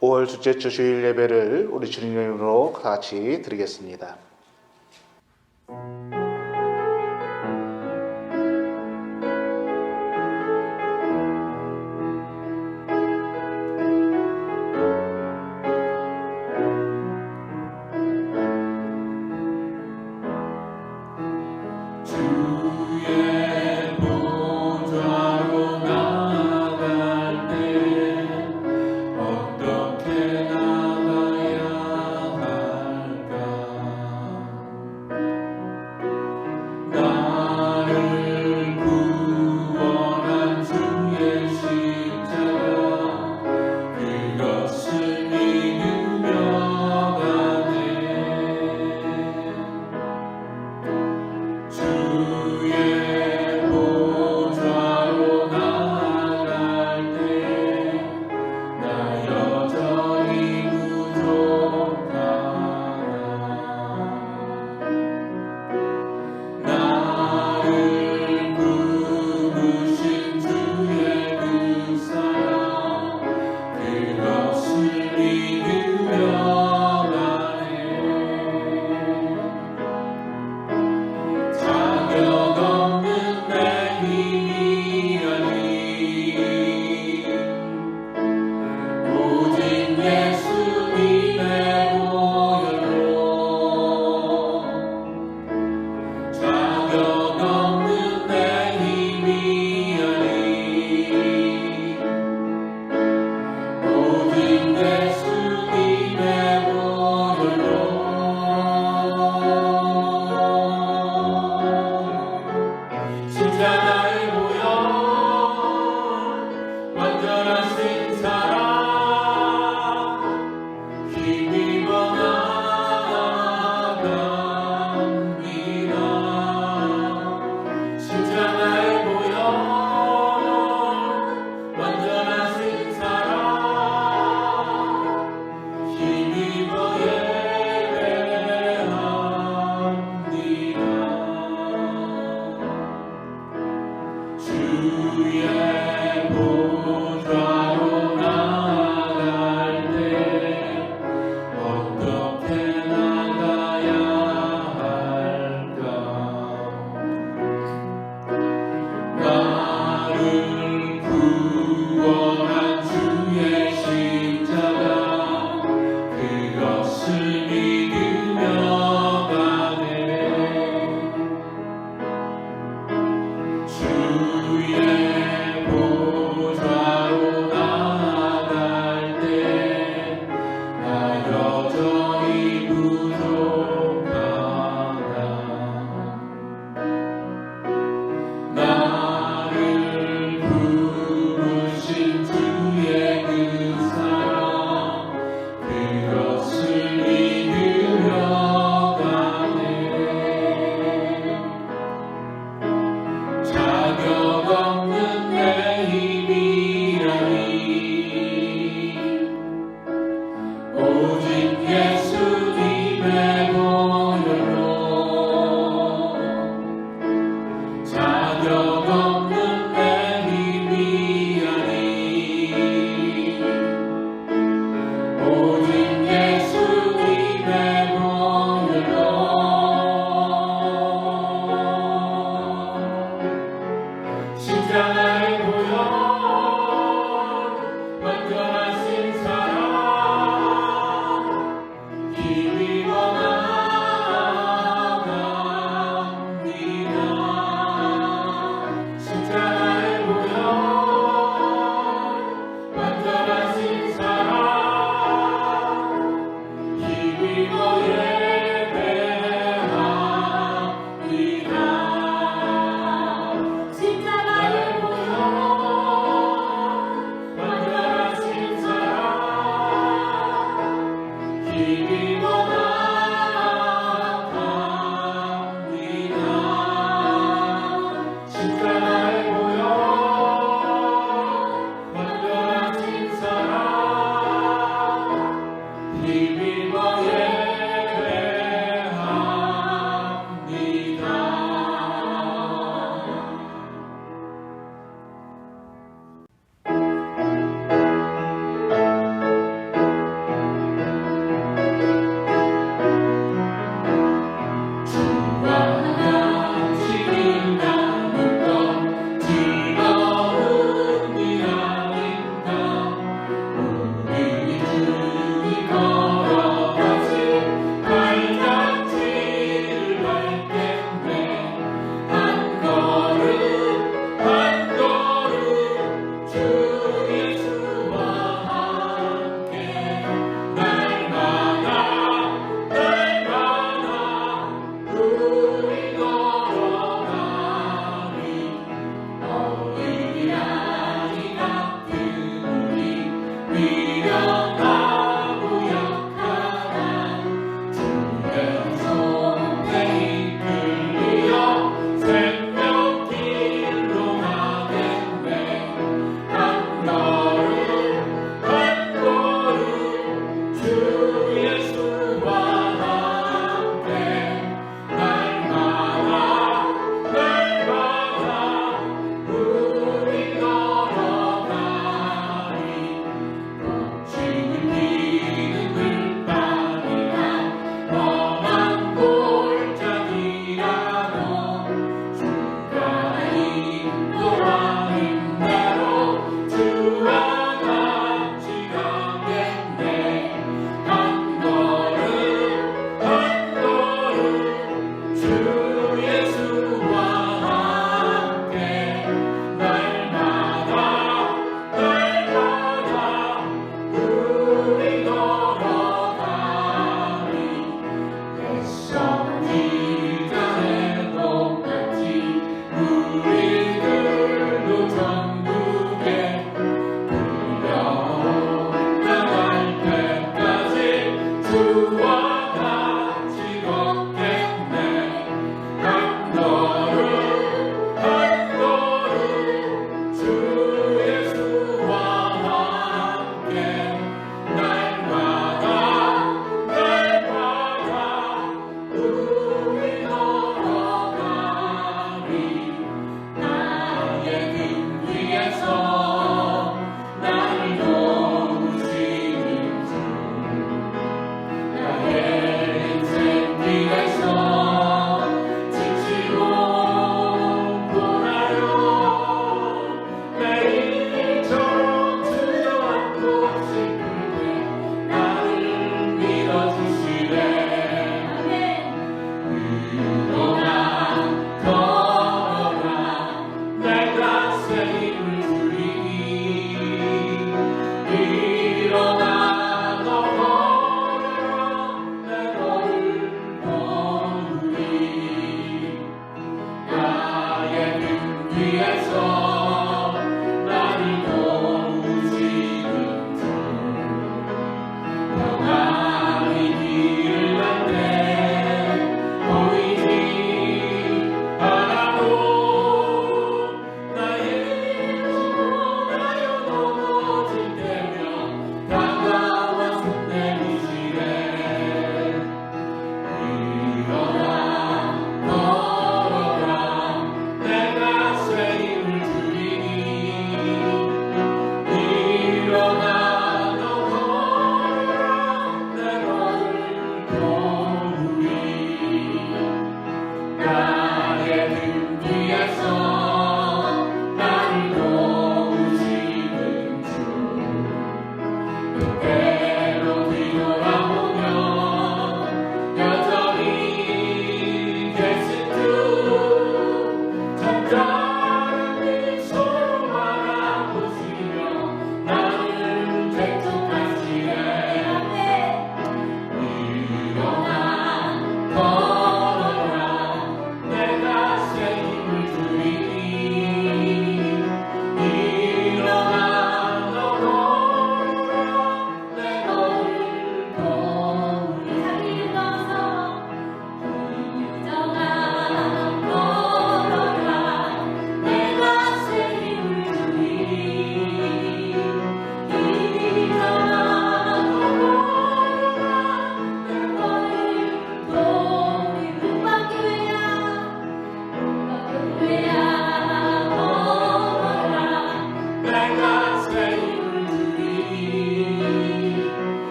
5월 둘째 주 주일 예배를 우리 주님 이름으로 같이 드리겠습니다.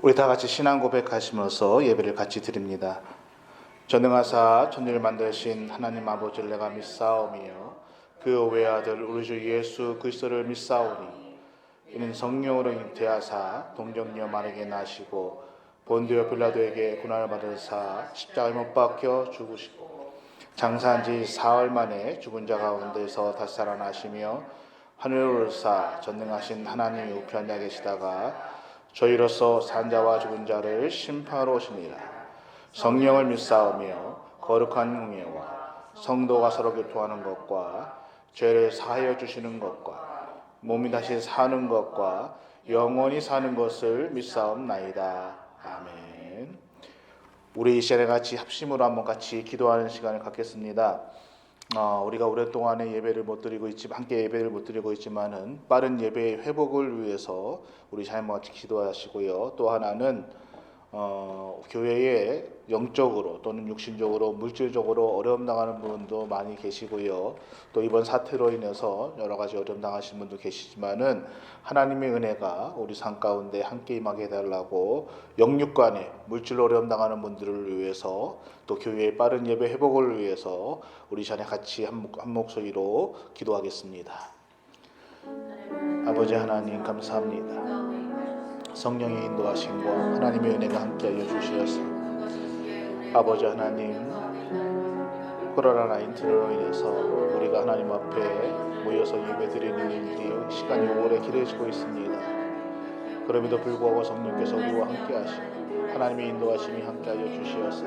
우리 다 같이 신앙 고백하시면서 예배를 같이 드립니다. 전능하사 천지를 만드신 하나님 아버지를 내가 믿사오며 그 외아들 우리 주 예수 그리스도를 믿사오니 이는 성령으로 잉태하사 동정녀 마르게 나시고 본디오 빌라도에게 고난을 받으사 십자가에 못 박혀 죽으시고 장사한 지 사흘 만에 죽은 자 가운데서 다시 살아나시며 하늘로 오르사 전능하신 하나님이 우편에 계시다가 저희로서 산자와 죽은 자를 심판하러 오십니다. 성령을 믿사오며 거룩한 공예와 성도가 서로 교통하는 것과 죄를 사하여 주시는 것과 몸이 다시 사는 것과 영원히 사는 것을 믿사옵나이다. 아멘. 우리 이 시간에 같이 합심으로 한번 같이 기도하는 시간을 갖겠습니다. 우리가 오랫동안에 예배를 못 드리고 있지만 함께 예배를 못 드리고 있지만은 빠른 예배의 회복을 위해서 우리 자녀같이 기도하시고요. 또 하나는 교회에 영적으로 또는 육신적으로 물질적으로 어려움 당하는 분도 많이 계시고요. 또 이번 사태로 인해서 여러 가지 어려움 당하시는 분도 계시지만은 하나님의 은혜가 우리 삶 가운데 함께 임하게 해달라고 영육간에 물질로 어려움 당하는 분들을 위해서 또 교회의 빠른 예배 회복을 위해서 우리 자녀 같이 한 목소리로 기도하겠습니다. 아버지 하나님 감사합니다. 성령의 인도하심과 하나님의 은혜가 함께하여 주시어서 아버지 하나님 코로나19로 인해서 우리가 하나님 앞에 모여서 예배드리는 일이 시간이 오래 길어지고 있습니다. 그럼에도 불구하고 성령께서 우리와 함께하시고 하나님의 인도하심이 함께하여 주시어서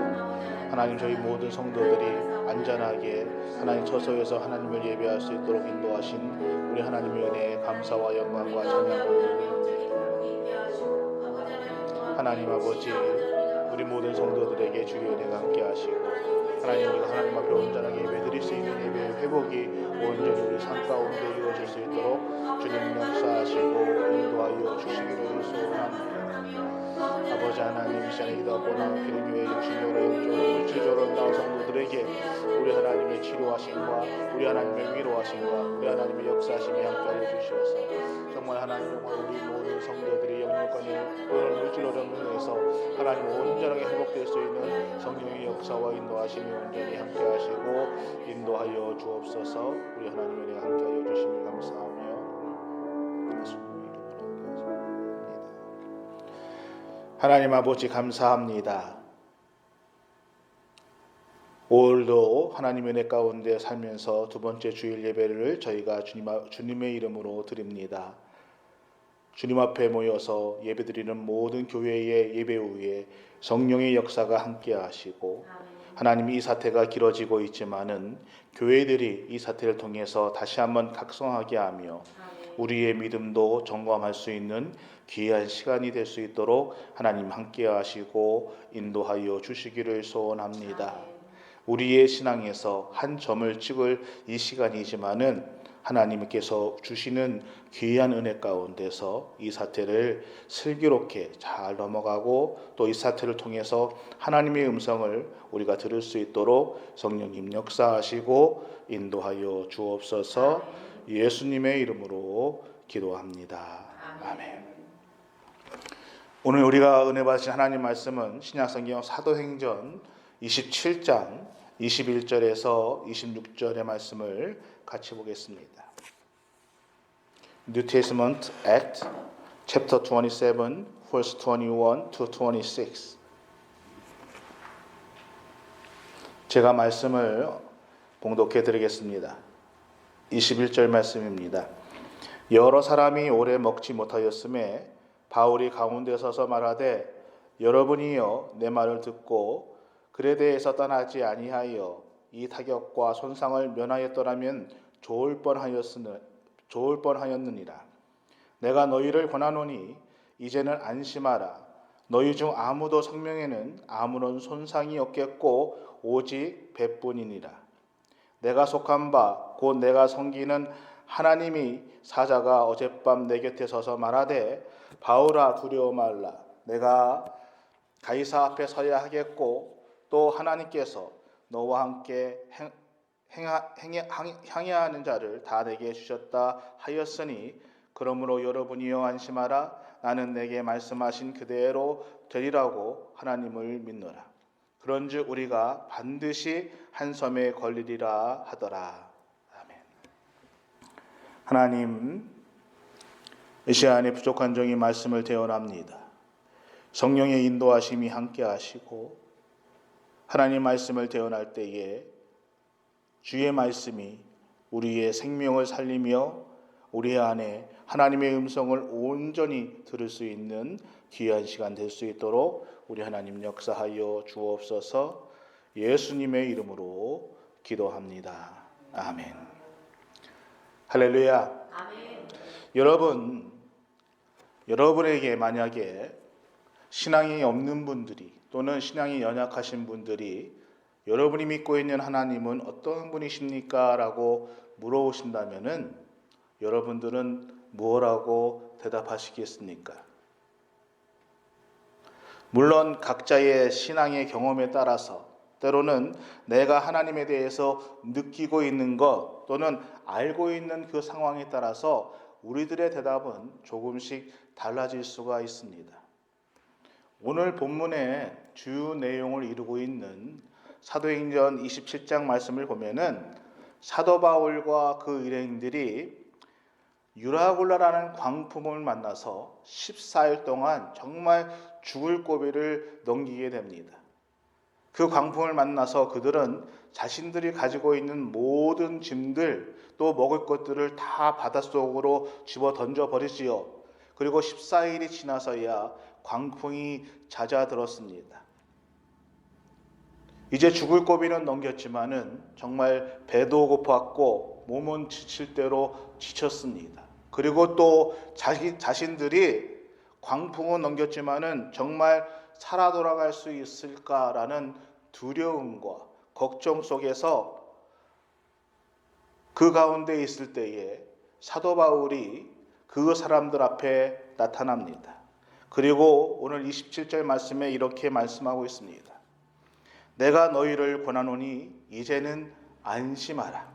하나님 저희 모든 성도들이 안전하게 하나님 처소에서 하나님을 예배할 수 있도록 인도하신 우리 하나님의 은혜에 감사와 영광과 찬양을 드립니다. 하나님 아버지 우리 모든 성도들에게 주의 은혜가 함께 하시고 하나님 우리가 하나님 앞에 온전하게 예배드릴 수 있는 예배의 회복이 온전히 우리 삶 가운데 이루어질 수 있도록 주님 역사하시고 인도하여 주시기를 소원합니다. 아버지 하나님 이 시간에 기도하고 나온 교회 육신적으로 영적으로 물질적으로 나온 성도들에게 우리 하나님의 치료하심과 우리 하나님의 위로하심과 우리 하나님의 역사하심이 함께하여 주시어서 정말 하나님 우리 모든 성도들이 영육간에 오늘 물질로 전능해서 하나님 온전하게 회복될 수 있는 성령의 역사와 인도하심이 온전히 함께하시고 인도하여 주옵소서. 우리 하나님의 은혜가 함께하여 주심을 감사하며 하나님 아버지 감사합니다. 오늘도 하나님의 은혜 가운데 살면서 두 번째 주일 예배를 저희가 주님의 이름으로 드립니다. 주님 앞에 모여서 예배드리는 모든 교회의 예배 후에 성령의 역사가 함께 하시고 하나님 이 사태가 길어지고 있지만은 교회들이 이 사태를 통해서 다시 한번 각성하게 하며 우리의 믿음도 점검할 수 있는 귀한 시간이 될 수 있도록 하나님 함께 하시고 인도하여 주시기를 소원합니다. 우리의 신앙에서 한 점을 찍을 이 시간이지만은 하나님께서 주시는 귀한 은혜 가운데서 이 사태를 슬기롭게 잘 넘어가고 또 이 사태를 통해서 하나님의 음성을 우리가 들을 수 있도록 성령님 역사하시고 인도하여 주옵소서. 예수님의 이름으로 기도합니다. 아멘. 오늘 우리가 은혜 받으신 하나님 말씀은 신약성경 사도행전 27장 21절에서 26절의 말씀을 같이 보겠습니다. New Testament Act, chapter 27, verse 21 to 26. 제가 말씀을 봉독해 드리겠습니다. 21절 말씀입니다. 여러 사람이 오래 먹지 못하였음에 바울이 가운데 서서 말하되 여러분이여 내 말을 듣고 글에 대해서 떠나지 아니하여 이 타격과 손상을 면하였더라면 좋을 뻔하였느니라. 내가 너희를 권하노니 이제는 안심하라. 너희 중 아무도 생명에는 아무런 손상이 없겠고 오직 배뿐이니라. 내가 속한 바 곧 내가 섬기는 하나님이 사자가 어젯밤 내 곁에 서서 말하되 바울아 두려워 말라. 내가 가이사 앞에 서야 하겠고 또 하나님께서 너와 함께 행해하는 자를 다 내게 주셨다 하였으니 그러므로 여러분이여 안심하라. 나는 내게 말씀하신 그대로 되리라고 하나님을 믿노라. 그런즉 우리가 반드시 한 섬에 걸리리라 하더라. 아멘. 하나님, 이 시간에 부족한 종이 말씀을 대언합니다. 성령의 인도하심이 함께 하시고 하나님 말씀을 대언할 때에 주의 말씀이 우리의 생명을 살리며 우리 안에 하나님의 음성을 온전히 들을 수 있는 귀한 시간 될 수 있도록 우리 하나님 역사하여 주옵소서. 예수님의 이름으로 기도합니다. 아멘. 할렐루야. 아멘. 여러분에게 만약에 신앙이 없는 분들이 또는 신앙이 연약하신 분들이 여러분이 믿고 있는 하나님은 어떤 분이십니까? 라고 물어보신다면은 여러분들은 무엇라고 대답하시겠습니까? 물론 각자의 신앙의 경험에 따라서 때로는 내가 하나님에 대해서 느끼고 있는 것 또는 알고 있는 그 상황에 따라서 우리들의 대답은 조금씩 달라질 수가 있습니다. 오늘 본문의 주요 내용을 이루고 있는 사도행전 27장 말씀을 보면은 사도 바울과 그 일행들이 유라굴라라는 광풍을 만나서 14일 동안 정말 죽을 고비를 넘기게 됩니다. 그 광풍을 만나서 그들은 자신들이 가지고 있는 모든 짐들 또 먹을 것들을 다 바닷속으로 집어 던져버리지요. 그리고 14일이 지나서야 광풍이 잦아들었습니다. 이제 죽을 고비는 넘겼지만은 정말 배도 고팠고 몸은 지칠 대로 지쳤습니다. 그리고 또 자신들이 광풍은 넘겼지만은 정말 살아 돌아갈 수 있을까라는 두려움과 걱정 속에서 그 가운데 있을 때에 사도 바울이 그 사람들 앞에 나타납니다. 그리고 오늘 27절 말씀에 이렇게 말씀하고 있습니다. 내가 너희를 권하노니 이제는 안심하라.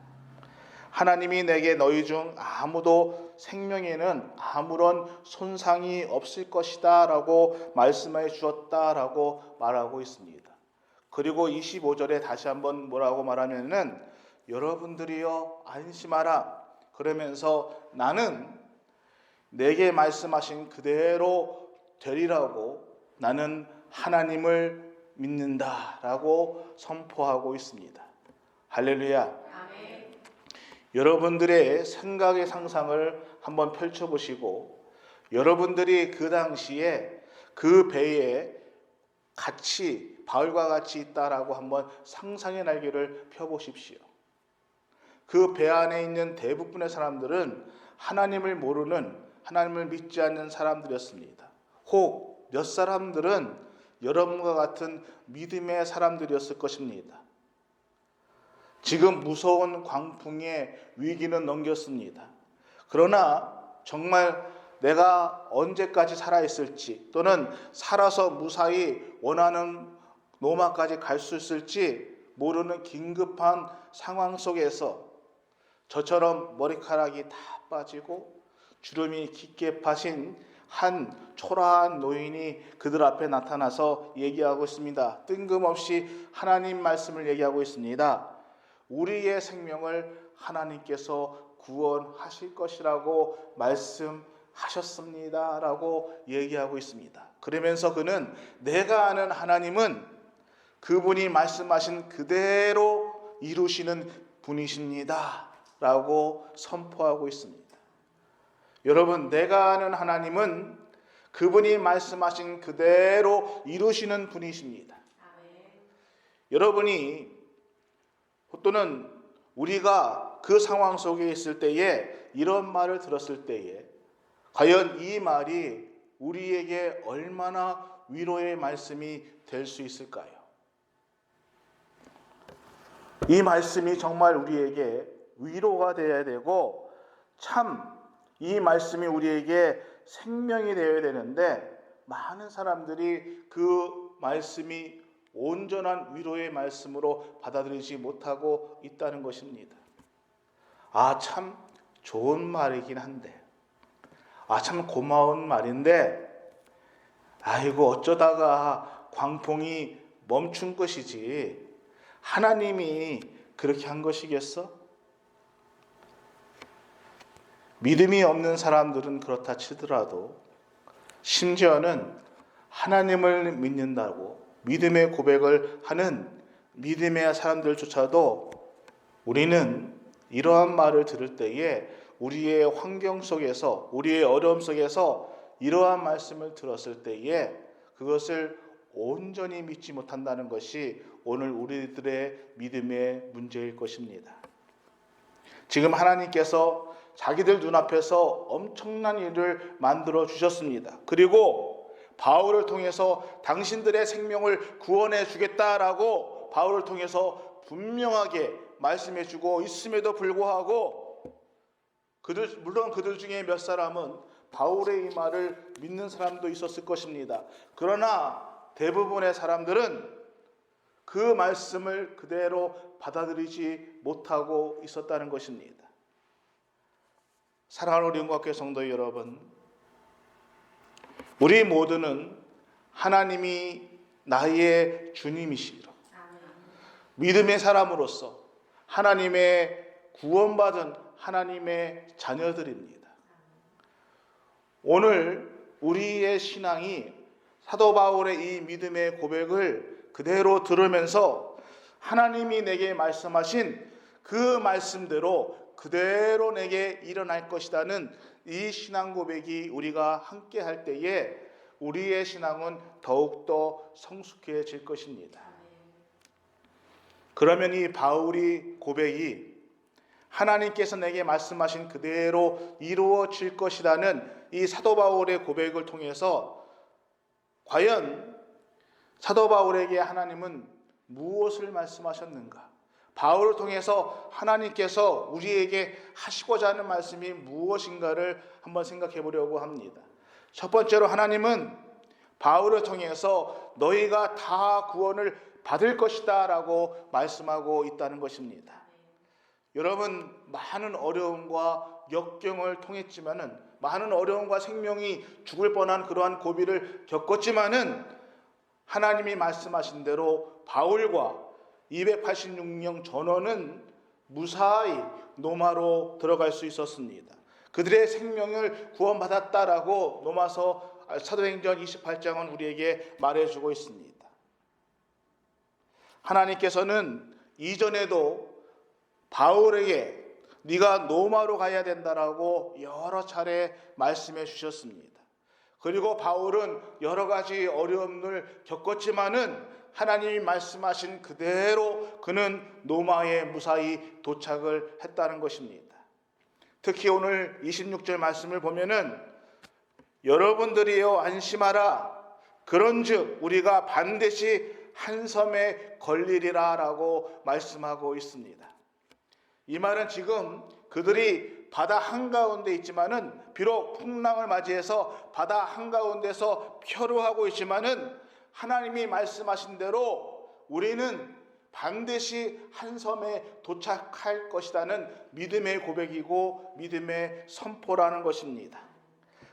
하나님이 내게 너희 중 아무도 생명에는 아무런 손상이 없을 것이다 라고 말씀해 주었다라고 말하고 있습니다. 그리고 25절에 다시 한번 뭐라고 말하면은 여러분들이여 안심하라. 그러면서 나는 내게 말씀하신 그대로 되리라고 나는 하나님을 믿는다라고 선포하고 있습니다. 할렐루야. 아멘. 여러분들의 생각의 상상을 한번 펼쳐보시고 여러분들이 그 당시에 그 배에 같이 바울과 같이 있다라고 한번 상상의 날개를 펴보십시오. 그 배 안에 있는 대부분의 사람들은 하나님을 모르는 하나님을 믿지 않는 사람들이었습니다. 혹 몇 사람들은 여러분과 같은 믿음의 사람들이었을 것입니다. 지금 무서운 광풍의 위기는 넘겼습니다. 그러나 정말 내가 언제까지 살아있을지 또는 살아서 무사히 원하는 노마까지 갈 수 있을지 모르는 긴급한 상황 속에서 저처럼 머리카락이 다 빠지고 주름이 깊게 파신 한 초라한 노인이 그들 앞에 나타나서 얘기하고 있습니다. 뜬금없이 하나님 말씀을 얘기하고 있습니다. 우리의 생명을 하나님께서 구원하실 것이라고 말씀하셨습니다 라고 얘기하고 있습니다. 그러면서 그는 내가 아는 하나님은 그분이 말씀하신 그대로 이루시는 분이십니다 라고 선포하고 있습니다. 여러분, 내가 아는 하나님은 그분이 말씀하신 그대로 이루시는 분이십니다. 여러분이 또는 우리가 그 상황 속에 있을 때에 이런 말을 들었을 때에 과연 이 말이 우리에게 얼마나 위로의 말씀이 될 수 있을까요? 이 말씀이 정말 우리에게 위로가 되어야 되고 참 이 말씀이 우리에게 생명이 되어야 되는데 많은 사람들이 그 말씀이 온전한 위로의 말씀으로 받아들이지 못하고 있다는 것입니다. 참 좋은 말이긴 한데, 참 고마운 말인데, 아이고 어쩌다가 광풍이 멈춘 것이지 하나님이 그렇게 한 것이겠어? 믿음이 없는 사람들은 그렇다 치더라도 심지어는 하나님을 믿는다고 믿음의 고백을 하는 믿음의 사람들조차도 우리는 이러한 말을 들을 때에 우리의 환경 속에서 우리의 어려움 속에서 이러한 말씀을 들었을 때에 그것을 온전히 믿지 못한다는 것이 오늘 우리들의 믿음의 문제일 것입니다. 지금 하나님께서 자기들 눈앞에서 엄청난 일을 만들어 주셨습니다. 그리고 바울을 통해서 당신들의 생명을 구원해 주겠다라고 바울을 통해서 분명하게 말씀해 주고 있음에도 불구하고 물론 그들 중에 몇 사람은 바울의 이 말을 믿는 사람도 있었을 것입니다. 그러나 대부분의 사람들은 그 말씀을 그대로 받아들이지 못하고 있었다는 것입니다. 사랑하는 우리 영광교회 성도 여러분, 우리 모두는 하나님이 나의 주님이시라 믿음의 사람으로서 하나님의 구원받은 하나님의 자녀들입니다. 오늘 우리의 신앙이 사도 바울의 이 믿음의 고백을 그대로 들으면서 하나님이 내게 말씀하신 그 말씀대로 그대로 내게 일어날 것이라는 이 신앙 고백이 우리가 함께 할 때에 우리의 신앙은 더욱더 성숙해질 것입니다. 그러면 이 바울의 고백이 하나님께서 내게 말씀하신 그대로 이루어질 것이라는 이 사도 바울의 고백을 통해서 과연 사도 바울에게 하나님은 무엇을 말씀하셨는가? 바울을 통해서 하나님께서 우리에게 하시고자 하는 말씀이 무엇인가를 한번 생각해 보려고 합니다. 첫 번째로 하나님은 바울을 통해서 너희가 다 구원을 받을 것이다 라고 말씀하고 있다는 것입니다. 여러분, 많은 어려움과 역경을 통했지만은, 많은 어려움과 생명이 죽을 뻔한 그러한 고비를 겪었지만은 하나님이 말씀하신 대로 바울과 286명 전원은 무사히 노마로 들어갈 수 있었습니다. 그들의 생명을 구원받았다라고 사도행전 28장은 우리에게 말해주고 있습니다. 하나님께서는 이전에도 바울에게 네가 노마로 가야 된다라고 여러 차례 말씀해 주셨습니다. 그리고 바울은 여러 가지 어려움을 겪었지만은 하나님이 말씀하신 그대로 그는 노마에 무사히 도착을 했다는 것입니다. 특히 오늘 26절 말씀을 보면은 여러분들이여 안심하라 그런즉 우리가 반드시 한 섬에 걸리리라 라고 말씀하고 있습니다. 이 말은 지금 그들이 바다 한가운데 있지만은 비록 풍랑을 맞이해서 바다 한가운데서 표류하고 있지만은 하나님이 말씀하신 대로 우리는 반드시 한 섬에 도착할 것이라는 믿음의 고백이고 믿음의 선포라는 것입니다.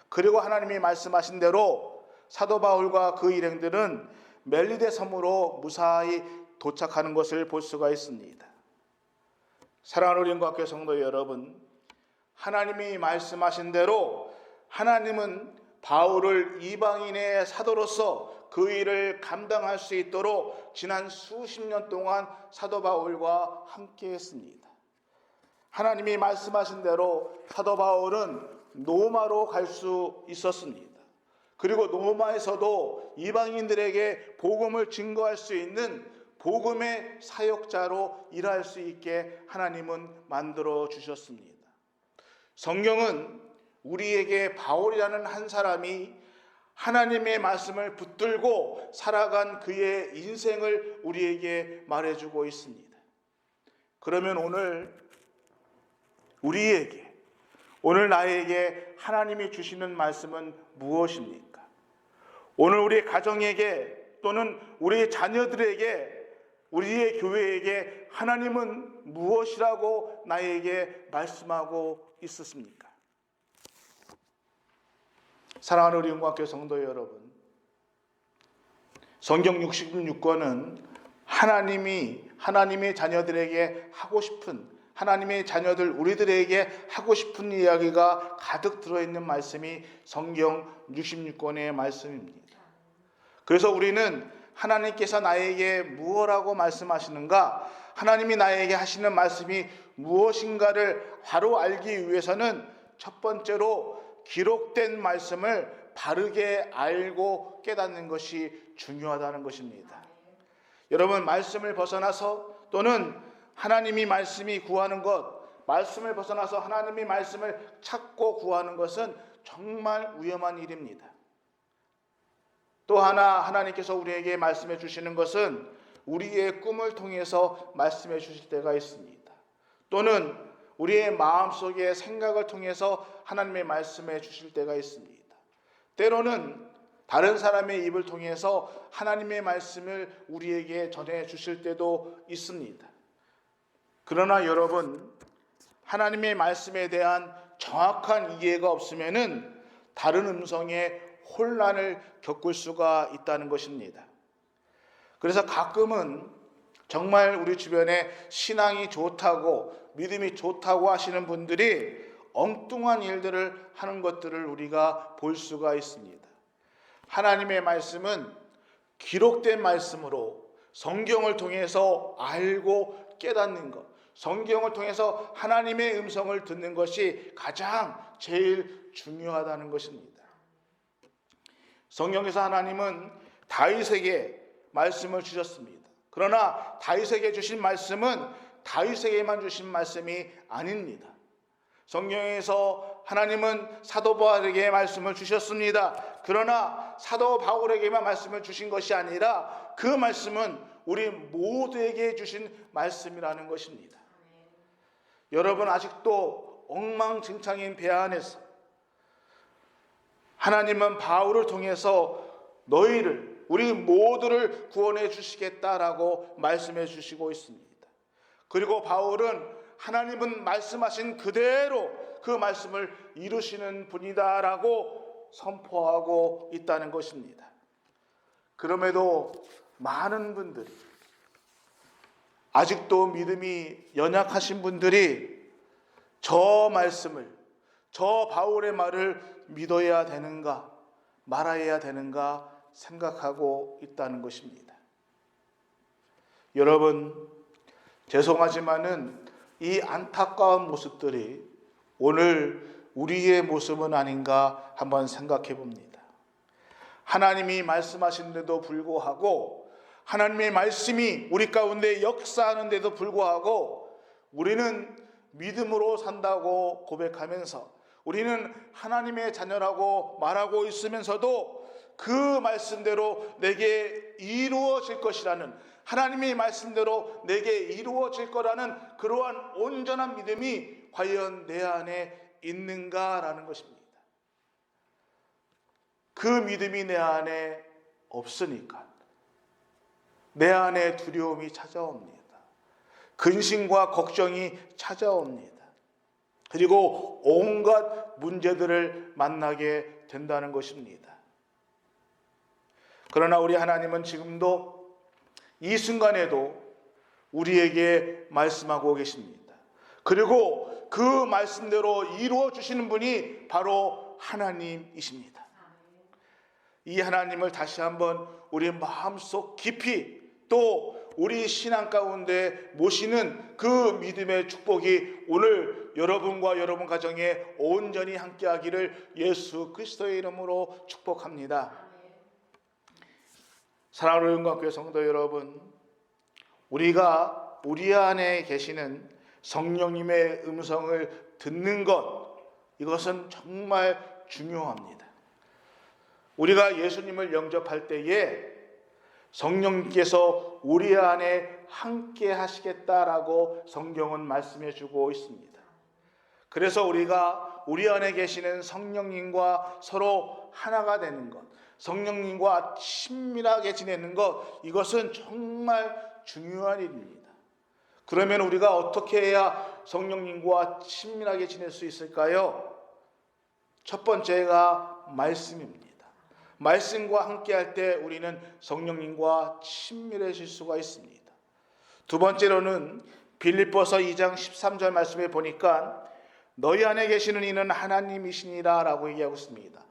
그리고 하나님이 말씀하신 대로 사도 바울과 그 일행들은 멜리데 섬으로 무사히 도착하는 것을 볼 수가 있습니다. 사랑하는 우리 영광교회 성도 여러분, 하나님이 말씀하신 대로 하나님은 바울을 이방인의 사도로서 그 일을 감당할 수 있도록 지난 수십 년 동안 사도 바울과 함께 했습니다. 하나님이 말씀하신 대로 사도 바울은 로마로 갈 수 있었습니다. 그리고 로마에서도 이방인들에게 복음을 증거할 수 있는 복음의 사역자로 일할 수 있게 하나님은 만들어 주셨습니다. 성경은 우리에게 바울이라는 한 사람이 하나님의 말씀을 붙들고 살아간 그의 인생을 우리에게 말해주고 있습니다. 그러면 오늘 나에게 하나님이 주시는 말씀은 무엇입니까? 오늘 우리 가정에게 또는 우리 자녀들에게 우리의 교회에게 하나님은 무엇이라고 나에게 말씀하고 있었습니까? 사랑하는 우리 영광교회 성도 여러분, 성경 66권은 하나님의 자녀들에게 하고 싶은, 하나님의 자녀들 우리들에게 하고 싶은 이야기가 가득 들어있는 말씀이 성경 66권의 말씀입니다. 그래서 우리는 하나님께서 나에게 무엇이라고 말씀하시는가, 하나님이 나에게 하시는 말씀이 무엇인가를 바로 알기 위해서는 첫 번째로 기록된 말씀을 바르게 알고 깨닫는 것이 중요하다는 것입니다. 여러분, 말씀을 벗어나서 또는 하나님이 말씀이 구하는 것, 말씀을 벗어나서 하나님의 말씀을 찾고 구하는 것은 정말 위험한 일입니다. 또 하나 하나님께서 우리에게 말씀해 주시는 것은 우리의 꿈을 통해서 말씀해 주실 때가 있습니다. 또는 우리의 마음속의 생각을 통해서 하나님의 말씀해 주실 때가 있습니다. 때로는 다른 사람의 입을 통해서 하나님의 말씀을 우리에게 전해 주실 때도 있습니다. 그러나 여러분, 하나님의 말씀에 대한 정확한 이해가 없으면은 다른 음성에 혼란을 겪을 수가 있다는 것입니다. 그래서 가끔은 정말 우리 주변에 신앙이 좋다고, 믿음이 좋다고 하시는 분들이 엉뚱한 일들을 하는 것들을 우리가 볼 수가 있습니다. 하나님의 말씀은 기록된 말씀으로 성경을 통해서 알고 깨닫는 것, 성경을 통해서 하나님의 음성을 듣는 것이 가장 제일 중요하다는 것입니다. 성경에서 하나님은 다윗에게 말씀을 주셨습니다. 그러나 다윗에게 주신 말씀은 다윗에게만 주신 말씀이 아닙니다. 성경에서 하나님은 사도 바울에게 말씀을 주셨습니다. 그러나 사도 바울에게만 말씀을 주신 것이 아니라 그 말씀은 우리 모두에게 주신 말씀이라는 것입니다. 여러분, 아직도 엉망진창인 배 안에서 하나님은 바울을 통해서 너희를, 우리 모두를 구원해 주시겠다라고 말씀해 주시고 있습니다. 그리고 바울은 하나님은 말씀하신 그대로 그 말씀을 이루시는 분이다라고 선포하고 있다는 것입니다. 그럼에도 많은 분들이, 아직도 믿음이 연약하신 분들이 저 말씀을, 저 바울의 말을 믿어야 되는가 말아야 되는가 생각하고 있다는 것입니다. 여러분, 죄송하지만은 이 안타까운 모습들이 오늘 우리의 모습은 아닌가 한번 생각해 봅니다. 하나님이 말씀하시는데도 불구하고, 하나님의 말씀이 우리 가운데 역사하는데도 불구하고 우리는 믿음으로 산다고 고백하면서, 우리는 하나님의 자녀라고 말하고 있으면서도 그 말씀대로 내게 이루어질 것이라는, 하나님의 말씀대로 내게 이루어질 거라는 그러한 온전한 믿음이 과연 내 안에 있는가라는 것입니다. 그 믿음이 내 안에 없으니까 내 안에 두려움이 찾아옵니다. 근심과 걱정이 찾아옵니다. 그리고 온갖 문제들을 만나게 된다는 것입니다. 그러나 우리 하나님은 지금도 이 순간에도 우리에게 말씀하고 계십니다. 그리고 그 말씀대로 이루어 주시는 분이 바로 하나님이십니다. 이 하나님을 다시 한번 우리 마음속 깊이 또 우리 신앙 가운데 모시는 그 믿음의 축복이 오늘 여러분과 여러분 가정에 온전히 함께하기를 예수 그리스도의 이름으로 축복합니다. 사랑하는 영광교회 성도 여러분, 우리가 우리 안에 계시는 성령님의 음성을 듣는 것, 이것은 정말 중요합니다. 우리가 예수님을 영접할 때에 성령님께서 우리 안에 함께 하시겠다라고 성경은 말씀해 주고 있습니다. 그래서 우리가 우리 안에 계시는 성령님과 서로 하나가 되는 것, 성령님과 친밀하게 지내는 것, 이것은 정말 중요한 일입니다. 그러면 우리가 어떻게 해야 성령님과 친밀하게 지낼 수 있을까요? 첫 번째가 말씀입니다. 말씀과 함께할 때 우리는 성령님과 친밀해질 수가 있습니다. 두 번째로는 빌립보서 2장 13절 말씀에 보니까 너희 안에 계시는 이는 하나님이시니라 라고 얘기하고 있습니다.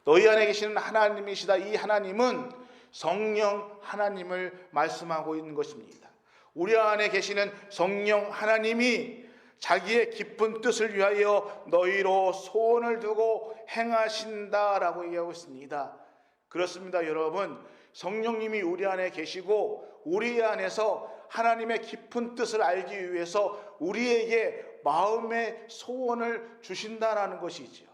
너희 안에 계시는 하나님이시다. 이 하나님은 성령 하나님을 말씀하고 있는 것입니다. 우리 안에 계시는 성령 하나님이 자기의 깊은 뜻을 위하여 너희로 소원을 두고 행하신다라고 얘기하고 있습니다. 그렇습니다, 여러분. 성령님이 우리 안에 계시고 우리 안에서 하나님의 깊은 뜻을 알기 위해서 우리에게 마음의 소원을 주신다라는 것이지요.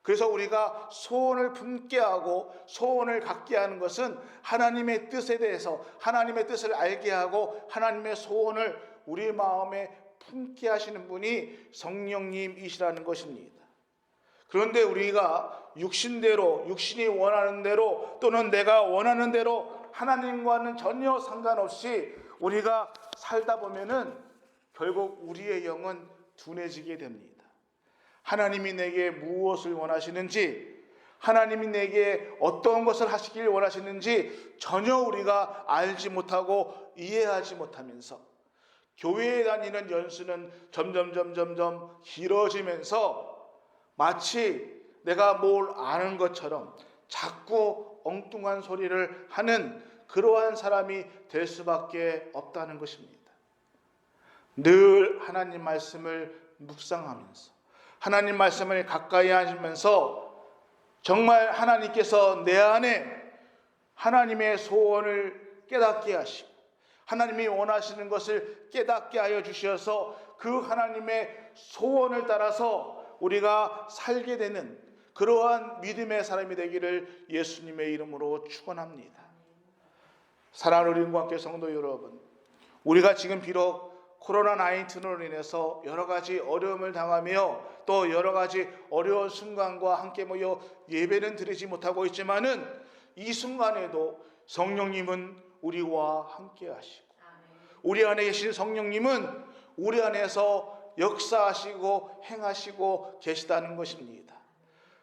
그래서 우리가 소원을 품게 하고 소원을 갖게 하는 것은 하나님의 뜻에 대해서 하나님의 뜻을 알게 하고 하나님의 소원을 우리 마음에 품게 하시는 분이 성령님이시라는 것입니다. 그런데 우리가 육신대로, 육신이 원하는 대로 또는 내가 원하는 대로 하나님과는 전혀 상관없이 우리가 살다 보면은 결국 우리의 영은 둔해지게 됩니다. 하나님이 내게 무엇을 원하시는지, 하나님이 내게 어떤 것을 하시길 원하시는지 전혀 우리가 알지 못하고 이해하지 못하면서 교회에 다니는 연수는 점점 길어지면서 마치 내가 뭘 아는 것처럼 자꾸 엉뚱한 소리를 하는 그러한 사람이 될 수밖에 없다는 것입니다. 늘 하나님 말씀을 묵상하면서 하나님 말씀을 가까이 하시면서 정말 하나님께서 내 안에 하나님의 소원을 깨닫게 하시고 하나님이 원하시는 것을 깨닫게 하여 주셔서 그 하나님의 소원을 따라서 우리가 살게 되는 그러한 믿음의 사람이 되기를 예수님의 이름으로 축원합니다. 사랑하는 영광교회 성도 여러분, 우리가 지금 비록 코로나19로 인해서 여러 가지 어려움을 당하며 또 여러 가지 어려운 순간과 함께 모여 예배는 드리지 못하고 있지만은 이 순간에도 성령님은 우리와 함께 하시고 우리 안에 계신 성령님은 우리 안에서 역사하시고 행하시고 계시다는 것입니다.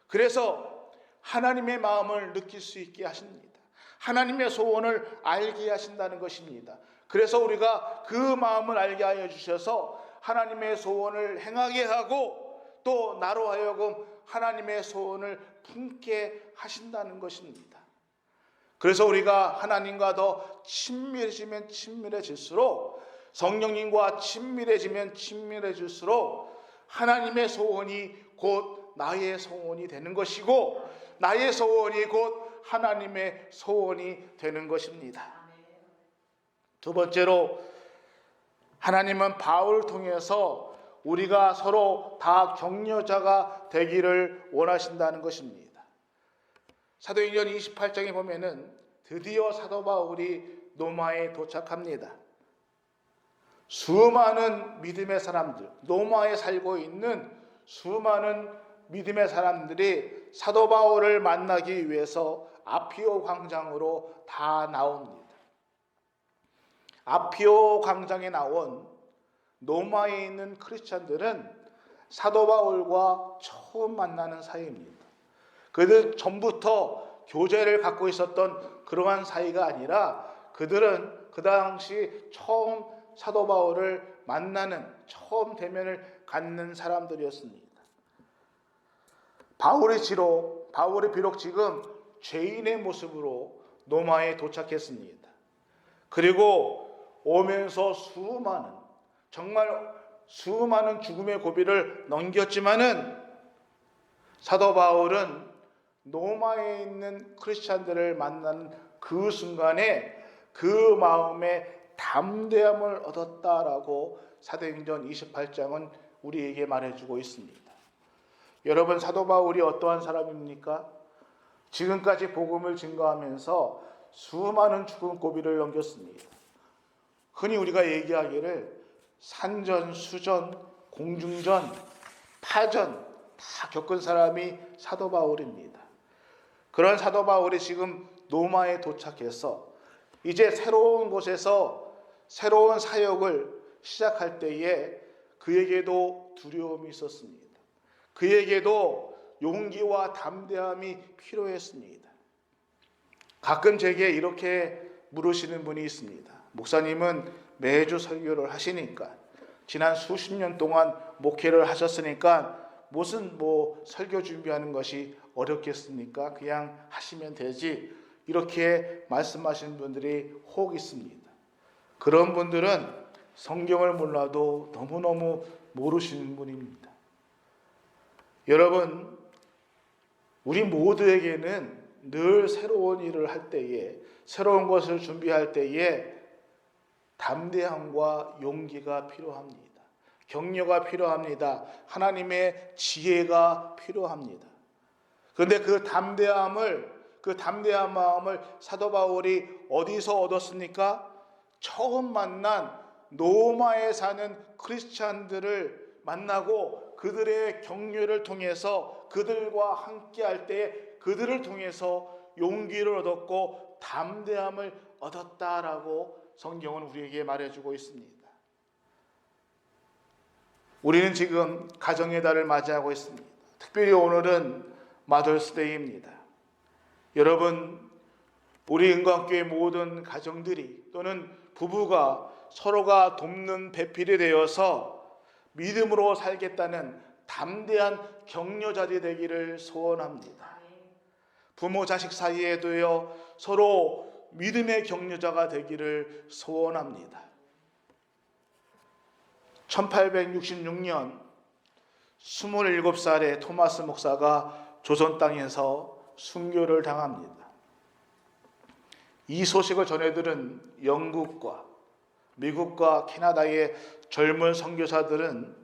그래서 하나님의 마음을 느낄 수 있게 하십니다. 하나님의 소원을 알게 하신다는 것입니다. 그래서 우리가 그 마음을 알게 하여 주셔서 하나님의 소원을 행하게 하고 또 나로 하여금 하나님의 소원을 품게 하신다는 것입니다. 그래서 우리가 하나님과 더 친밀해지면 친밀해질수록 성령님과 친밀해지면 친밀해질수록 하나님의 소원이 곧 나의 소원이 되는 것이고 나의 소원이 곧 하나님의 소원이 되는 것입니다. 두 번째로 하나님은 바울을 통해서 우리가 서로 다 격려자가 되기를 원하신다는 것입니다. 사도행전 28장에 보면은 드디어 사도 바울이 로마에 도착합니다. 수많은 믿음의 사람들, 로마에 살고 있는 수많은 믿음의 사람들이 사도 바울을 만나기 위해서 아피오 광장으로 다 나옵니다. 아피오 광장에 나온 로마에 있는 크리스찬들은 사도 바울과 처음 만나는 사이입니다. 그들 전부터 교제를 갖고 있었던 그러한 사이가 아니라 그들은 그 당시 처음 사도 바울을 만나는 처음 대면을 갖는 사람들이었습니다. 바울이 비록 지금 죄인의 모습으로 로마에 도착했습니다. 그리고 오면서 정말 수많은 죽음의 고비를 넘겼지만은 사도 바울은 로마에 있는 크리스찬들을 만난 그 순간에 그 마음에 담대함을 얻었다라고 사도행전 28장은 우리에게 말해주고 있습니다. 여러분, 사도 바울이 어떠한 사람입니까? 지금까지 복음을 증거하면서 수많은 죽음 고비를 넘겼습니다. 흔히 우리가 얘기하기를 산전, 수전, 공중전, 파전 다 겪은 사람이 사도 바울입니다. 그런 사도 바울이 지금 로마에 도착해서 이제 새로운 곳에서 새로운 사역을 시작할 때에 그에게도 두려움이 있었습니다. 그에게도 용기와 담대함이 필요했습니다. 가끔 제게 이렇게 물으시는 분이 있습니다. 목사님은 매주 설교를 하시니까, 지난 수십 년 동안 목회를 하셨으니까 무슨 설교 준비하는 것이 어렵겠습니까? 그냥 하시면 되지. 이렇게 말씀하시는 분들이 혹 있습니다. 그런 분들은 성경을 몰라도 너무너무 모르시는 분입니다. 여러분, 우리 모두에게는 늘 새로운 일을 할 때에, 새로운 것을 준비할 때에 담대함과 용기가 필요합니다. 격려가 필요합니다. 하나님의 지혜가 필요합니다. 그런데 그 담대한 마음을 사도 바울이 어디서 얻었습니까? 처음 만난 로마에 사는 크리스찬들을 만나고 그들의 격려를 통해서, 그들과 함께 할 때 그들을 통해서 용기를 얻었고 담대함을 얻었다라고 성경은 우리에게 말해주고 있습니다. 우리는 지금 가정의 달을 맞이하고 있습니다. 특별히 오늘은 마더스데이입니다. 여러분, 우리 은광교회 모든 가정들이 또는 부부가 서로가 돕는 배필이 되어서 믿음으로 살겠다는 담대한 격려자들이 되기를 소원합니다. 부모 자식 사이에도요, 서로 믿음의 격려자가 되기를 소원합니다. 1866년 27살의 토마스 목사가 조선 땅에서 순교를 당합니다. 이 소식을 전해들은 영국과 미국과 캐나다의 젊은 선교사들은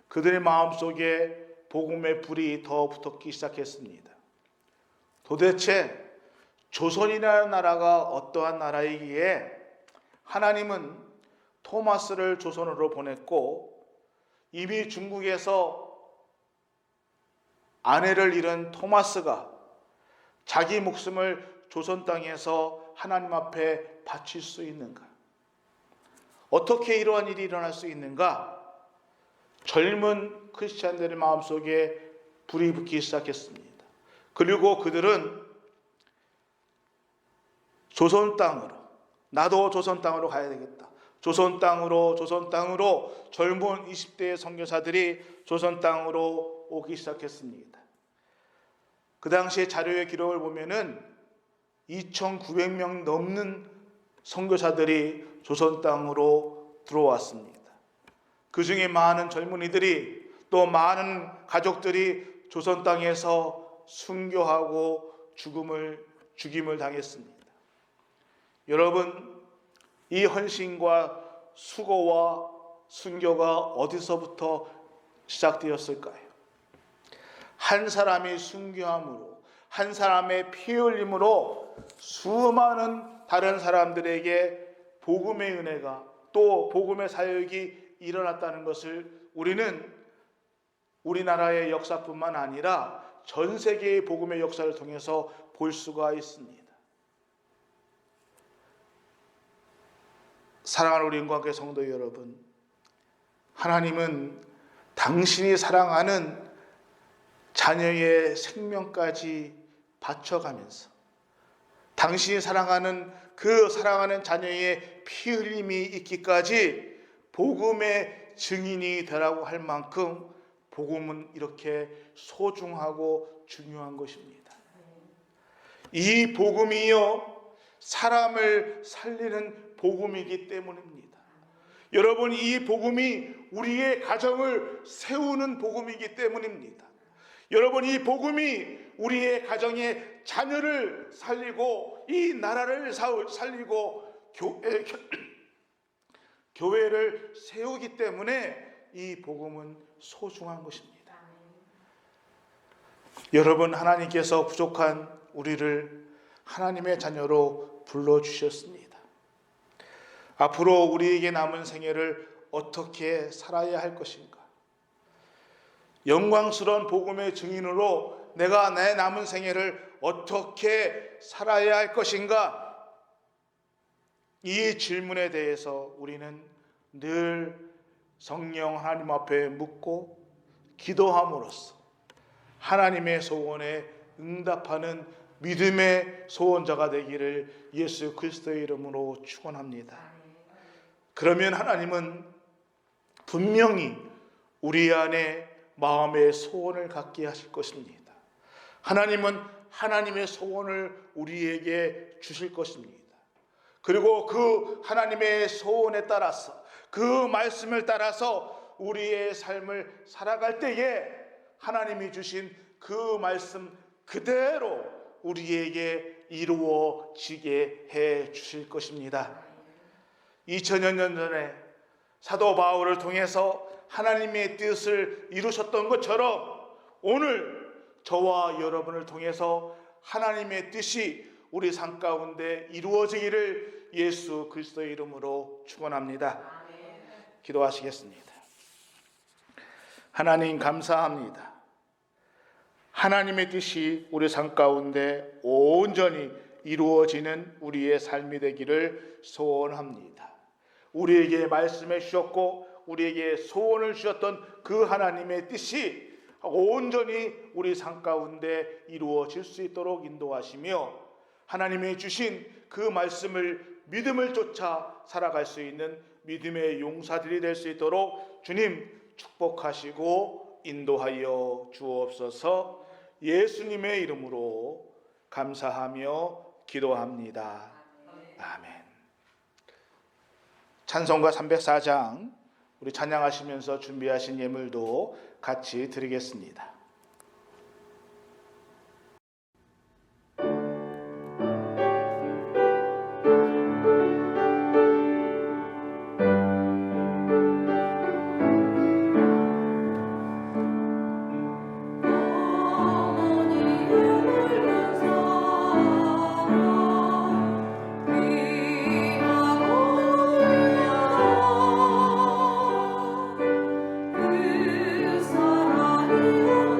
그들의 마음속에 복음의 불이 더 붙었기 시작했습니다. 도대체 조선이라는 나라가 어떠한 나라이기에 하나님은 토마스를 조선으로 보냈고, 이미 중국에서 아내를 잃은 토마스가 자기 목숨을 조선 땅에서 하나님 앞에 바칠 수 있는가? 어떻게 이러한 일이 일어날 수 있는가? 젊은 크리스찬들의 마음속에 불이 붙기 시작했습니다. 그리고 그들은 조선 땅으로, 나도 조선 땅으로 가야 되겠다. 조선 땅으로 젊은 20대의 선교사들이 조선 땅으로 오기 시작했습니다. 그 당시에 자료의 기록을 보면은 2,900명 넘는 선교사들이 조선 땅으로 들어왔습니다. 그 중에 많은 젊은이들이, 또 많은 가족들이 조선 땅에서 순교하고 죽임을 당했습니다. 여러분, 이 헌신과 수고와 순교가 어디서부터 시작되었을까요? 한 사람이 순교함으로, 한 사람의 피 흘림으로 수많은 다른 사람들에게 복음의 은혜가, 또 복음의 사역이 일어났다는 것을 우리는 우리나라의 역사뿐만 아니라 전 세계의 복음의 역사를 통해서 볼 수가 있습니다. 사랑하는 우리 은광교회 성도 여러분, 하나님은 당신이 사랑하는 자녀의 생명까지 바쳐가면서, 당신이 사랑하는 그 사랑하는 자녀의 피 흘림이 있기까지 복음의 증인이 되라고 할 만큼 복음은 이렇게 소중하고 중요한 것입니다. 이 복음이요, 사람을 살리는 복음이기 때문입니다. 여러분, 이 복음이 우리의 가정을 세우는 복음이기 때문입니다. 여러분, 이 복음이 우리의 가정의 자녀를 살리고 이 나라를 살리고 교회를 세우기 때문에 이 복음은 소중한 것입니다. 여러분, 하나님께서 부족한 우리를 하나님의 자녀로 불러주셨습니다. 앞으로 우리에게 남은 생애를 어떻게 살아야 할 것인가? 영광스러운 복음의 증인으로 내가 내 남은 생애를 어떻게 살아야 할 것인가? 이 질문에 대해서 우리는 늘 성령 하나님 앞에 묻고 기도함으로써 하나님의 소원에 응답하는 믿음의 소원자가 되기를 예수 그리스도의 이름으로 축원합니다. 그러면 하나님은 분명히 우리 안에 마음의 소원을 갖게 하실 것입니다. 하나님은 하나님의 소원을 우리에게 주실 것입니다. 그리고 그 하나님의 소원에 따라서, 그 말씀을 따라서 우리의 삶을 살아갈 때에 하나님이 주신 그 말씀 그대로 우리에게 이루어지게 해 주실 것입니다. 2000여 년 전에 사도 바울을 통해서 하나님의 뜻을 이루셨던 것처럼 오늘 저와 여러분을 통해서 하나님의 뜻이 우리 삶 가운데 이루어지기를 예수 그리스도의 이름으로 축원합니다. 기도하시겠습니다. 하나님, 감사합니다. 하나님의 뜻이 우리 삶 가운데 온전히 이루어지는 우리의 삶이 되기를 소원합니다. 우리에게 말씀해 주셨고 우리에게 소원을 주셨던 그 하나님의 뜻이 온전히 우리 삶 가운데 이루어질 수 있도록 인도하시며 하나님이 주신 그 말씀을 믿음을 쫓아 살아갈 수 있는 믿음의 용사들이 될 수 있도록 주님 축복하시고 인도하여 주옵소서. 예수님의 이름으로 감사하며 기도합니다. 아멘. 찬송가 304장 우리 찬양하시면서 준비하신 예물도 같이 드리겠습니다. 그 사랑이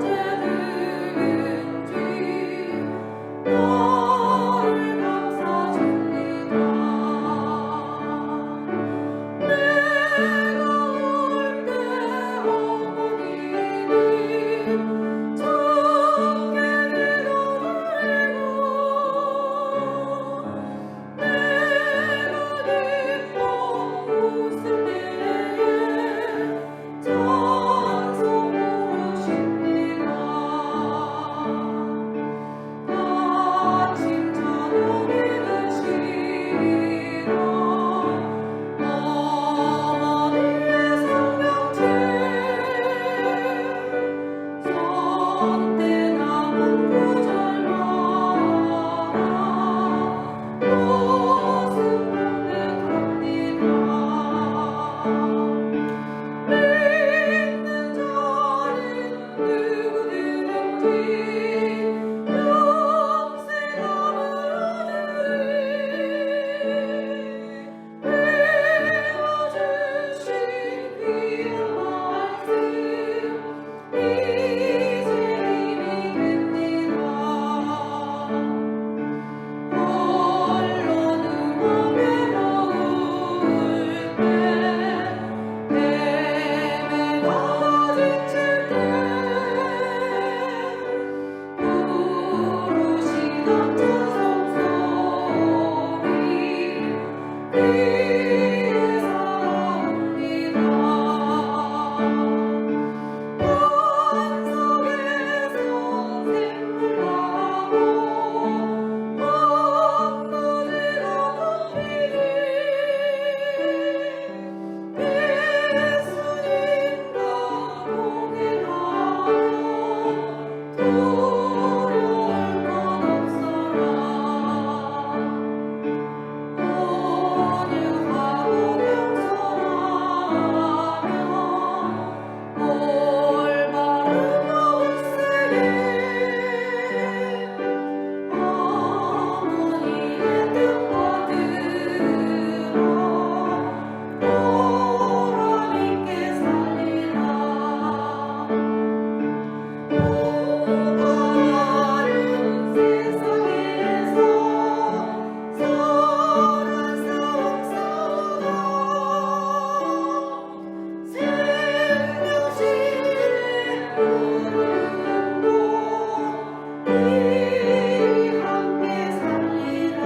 함께 살리라.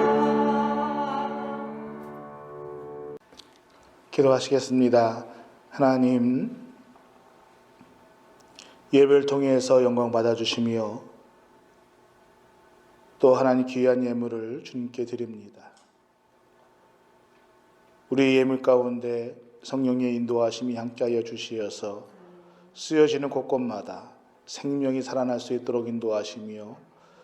기도하시겠습니다. 하나님, 예배를 통해서 영광 받아주시며 또 하나님 귀한 예물을 주님께 드립니다. 우리 예물 가운데 성령의 인도하심이 함께하여 주시어서 쓰여지는 곳곳마다 생명이 살아날 수 있도록 인도하시며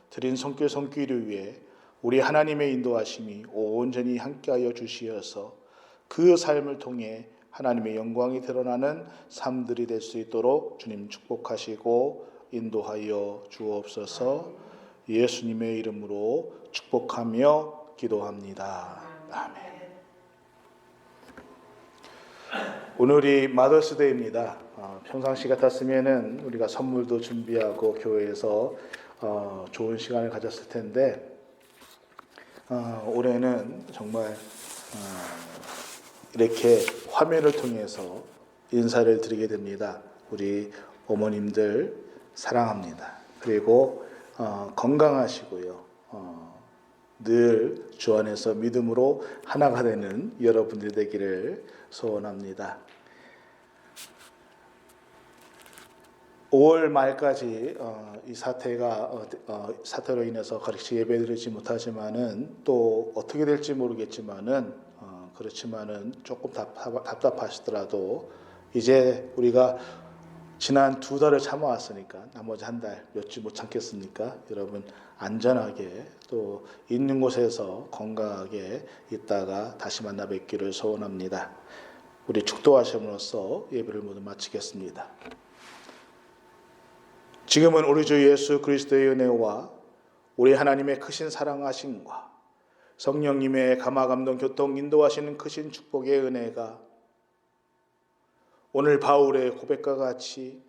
드린 손길을 위해 우리 하나님의 인도하심이 온전히 함께하여 주시어서 그 삶을 통해 하나님의 영광이 드러나는 삶들이 될 수 있도록 주님 축복하시고 인도하여 주옵소서. 예수님의 이름으로 축복하며 기도합니다. 아멘. 오늘이 마더스데이입니다. 평상시 같았으면은 우리가 선물도 준비하고 교회에서 좋은 시간을 가졌을 텐데 올해는 정말 이렇게 화면을 통해서 인사를 드리게 됩니다. 우리 어머님들 사랑합니다. 그리고 건강하시고요. 늘 주 안에서 믿음으로 하나가 되는 여러분들 되기를 소원합니다. 5월 말까지 이 사태로 인해서 같이 예배드리지 못하지만은 또 어떻게 될지 모르겠지만은 그렇지만은 조금 답답하시더라도 이제 우리가 지난 2달을 참아왔으니까 나머지 1달 몇주 못 참겠습니까? 여러분 안전하게 또 있는 곳에서 건강하게 있다가 다시 만나 뵙기를 소원합니다. 우리 축도하심으로써 예배를 모두 마치겠습니다. 지금은 우리 주 예수 그리스도의 은혜와 우리 하나님의 크신 사랑하심과 성령님의 감화감동 교통 인도하시는 크신 축복의 은혜가 오늘 바울의 고백과 같이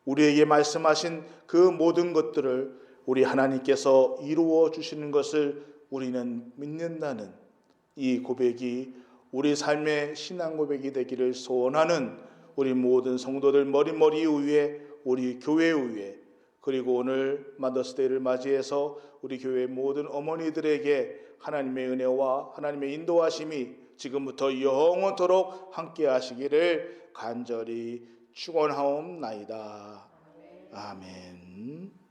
우리에게 말씀하신 그 모든 것들을 우리 하나님께서 이루어 주시는 것을 우리는 믿는다는 이 고백이 우리 삶의 신앙 고백이 되기를 소원하는 우리 모든 성도들 머리 위에 우리 교회 위에 그리고 오늘 마더스데이를 맞이해서 우리 교회 모든 어머니들에게 하나님의 은혜와 하나님의 인도하심이 지금부터 영원토록 함께 하시기를 간절히 축원하옵나이다. 아멘.